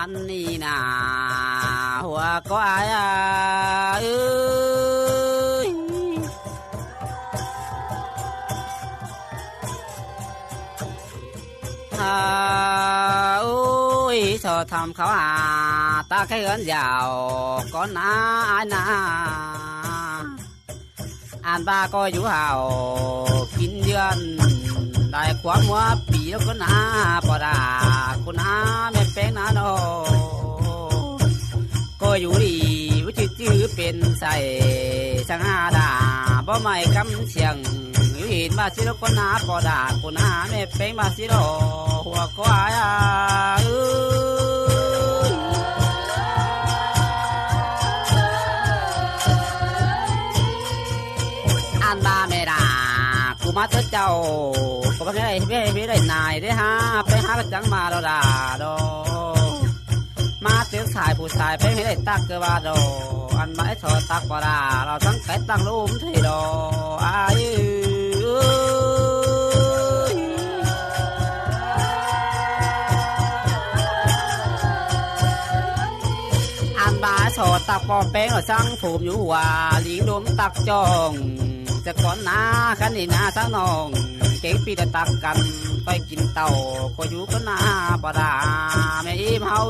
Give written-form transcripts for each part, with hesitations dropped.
านนี่นาหัวก็อายเอ้ยโอ้ยชอทำเขาตาแค่เอินยาวก็น่าอายนาอ่านบาก็อยู่ห่าวกินเยือนได้ความหัวปีแล้วก็น่าปอดาก็น่าไม่แป้งน่าโนก็อยู่ดีว่าจื้อเป็นใส่ช่างหาดาบ่ไม่กำเชียงอยู่เห็นมาสิแล้วก็น่าปอดาก็น่าไม่แป้งมาสิโลหัวก็อายบาเมรากูมาเถอะเจ้าก็ไม่ได้นายได้ฮะไปหากระจังมาเราด่าดอมาเตือนสายผู้ชายไปไม่ได้ตักเกว่าดออันมาไอ้ชอตักปลาเราทั้งไก่ตั้งลุ่มเทดออายุอันบาชอตักปอแป้งเราช่างผมอยู่ว่าลิงดมตักจองจะก่อนหน้ากันนี่นาทั้งน้องเก่งปีแต่ตักกันไปกินเต่าก็อยู่กันหน้าปลาไม่อิ่มเฮา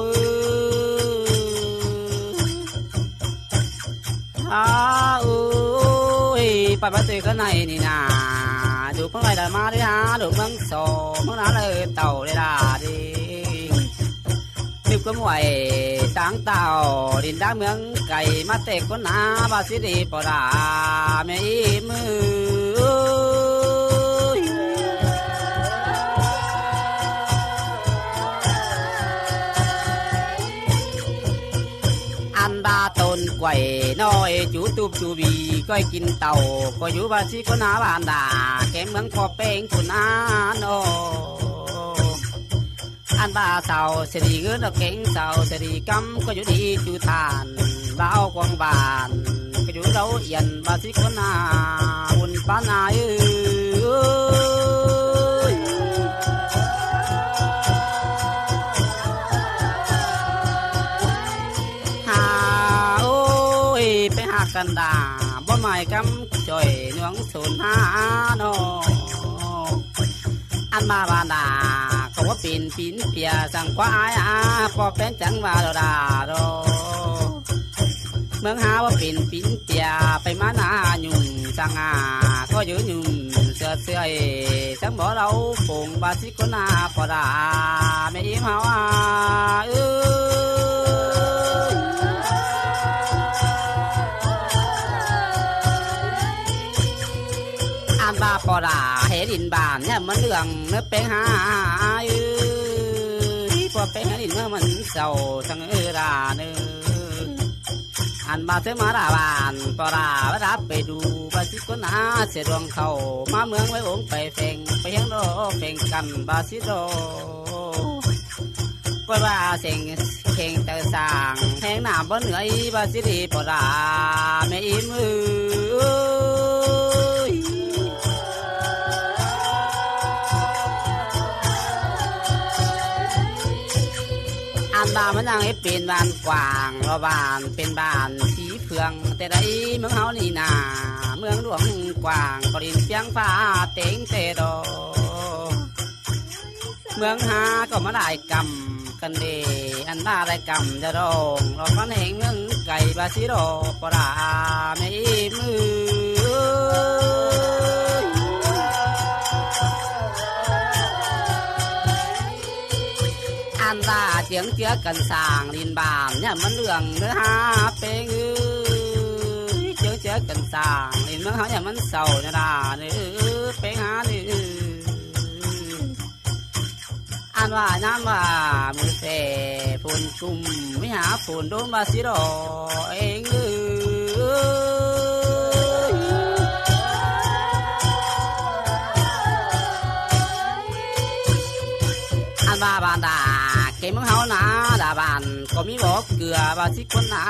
ไปมาตื่นกันในนี่นาดูเพิ่งไรได้มาได้ฮะดูเมืองโซเมืองนั้นเลยเต่าได้ด่าดินึกก็มวยตั้งเต่าดินด้าเมืองไก่มาเตะคนหน้าบาสิริปลาไม่มืออันดาต้นกล้วยน้อยจูตูบจูบีก็กินเต่าก็อยู่บาสิคนหน้าบ้านด่าแกเมืองพอเป้งคนหน้าโนอันบาเสาเสดีเงินเก่งเสาเสดีกำก็อยู่ดีจูทานบ่าวกวางบานก็อยู่เราเอียนบาสิคนนาอุ่นปานาหาโอ้ยไปหากันดาบ่หมายกำจ่อยเนืองศูนย์หาโนอันบาบานดาก็ว่าปีนเปียสังควายพอเป็นจังว่าดาโดเมืองหาว่าปีนเปียไปมาหน้าหยุ่งสังก็ยืนหยุ่งเสือจังบ่เราผงบาสิคนนาปอดาไม่อิ่มเฮาอันบาปอดาเฮดินบานเนี่ยมันเรื่องเนื้อเป็นหาพอเป็นดินเมื่อมันเศร้าสังราเนื้ออันบาเสมาดาบานปอดารับไปดูบาสิคนนาเสียดวงเขามาเมืองไว้องไปเฟ่งไปยังโดเฟ่งกันบาสิโดก็ว่าเสียงเข่งเตอสางแห้งหนามบนเหนือบาสิดีปอดาไม่อิ่มบ้านมันยังให้เป็นบ้านกว้างเราบ้านเป็นบ้านสีเฟืองแต่ได้เมืองเฮานี่นาเมืองหลวงกว้างก็ดินเพียงฟ้าเต็งเตดอเมืองหาก็มาได้กำกันเดอันบ้าได้กำจะดองเราก็เห็นเมืองไก่บาซิโดปลาไม่มืออันดาเจียงเจือกันสร้างดินบานเนี่ยมันเรื่องเนื้อหาเป็นเจือกันสร้างดินเมืองเขาเนี่ยมันเศร้าเนี่ยด่าเนี่ยเป็นหาเนี่ยอันว่าน้ำว่ามือเสฝนกุมไม่หาฝนโดนบาสิโดเองอันว่าบานดาเก็บเมืองเฮาหนาดาบานก็มีบอกเกลือบาสิคนหนา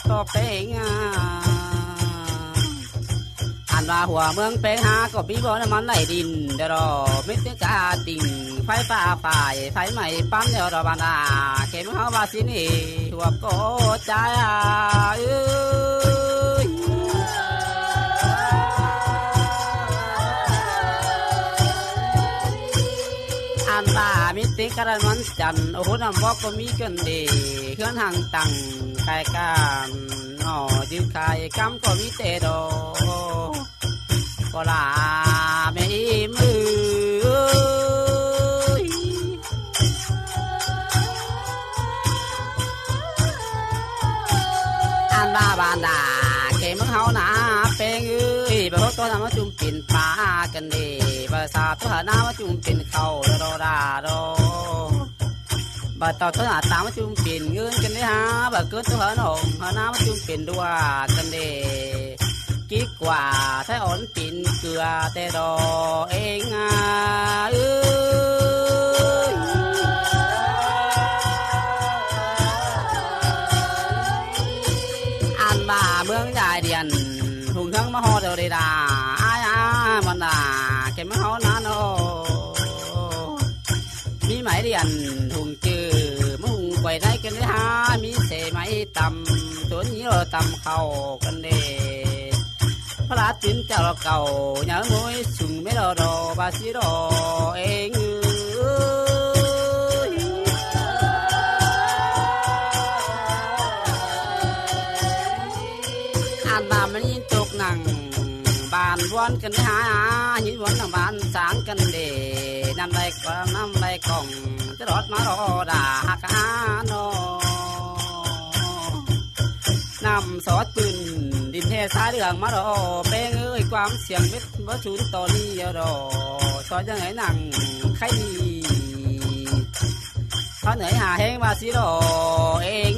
ต่อเป้งอัน ว่าหัวเมืองเป็นหาก็มีบ่อน้ำมันไหลดินเดี๋ยวรอไม่ถึงกาติ่งไฟฟ้าฝ่ายไฟใหม่ปั๊มเดี๋ยวรอบานาเข็มเฮาว่าสินี่หัวโกใจเอ้ยอันตามิติกระมันจันโอ้โหน้ำบอกก็มีกันดีเคลื่อนทางตังไกลกันอ๋อยืนขายกำก็มีเตดอก็ลาไม่มืออันบาบานดาเข็มเฮาหนาเป็นเอ้ยบะฮกตัวทำมาจุ่มปิ่นปลากันดีภาษาตัวหน้ามาจุ่มปิ่นเข้าโดดาโดบ่ต่อตัวหาตามมาจุ่มปิ่นเงินกันได้ฮะบ่เกิดตัวหนองหน้ามาจุ่มปิ่นด้วยกันดีกิ๊กกว่าใช้อ่อนปิ่นเกลือแต่ดอเองเอ้ยอันบ่าเมืองใหญ่เดียนหุ่งทั้งมหอเดียวดีดาอ้ายมันด่าเก็บมหอนั้นโอมีไหมเดียนหุ่งจือมุ่งไปได้กันได้ฮะมีเสไหมตำตัวนี้เราตำเข้ากันเด้พระตินเจ้าเก่าอย่ามวยสุ่งไม่รอดอบาสิรอเองอันบามันยินตกหนังบานวนกันหาหินวนหนังบานสางกันเดน้ำไรก็น้ำไรกล่องจะรอดมารอด่าหักอาโนนำสอดปืนดินเทสายเรื่องมารอเป้งเอ้ยความเสียงเม็ดบ่ชุนตอนนี้รอสอนยังไงหนังใครดีเขาเหนื่อยหาแห้งมาสิรอเอง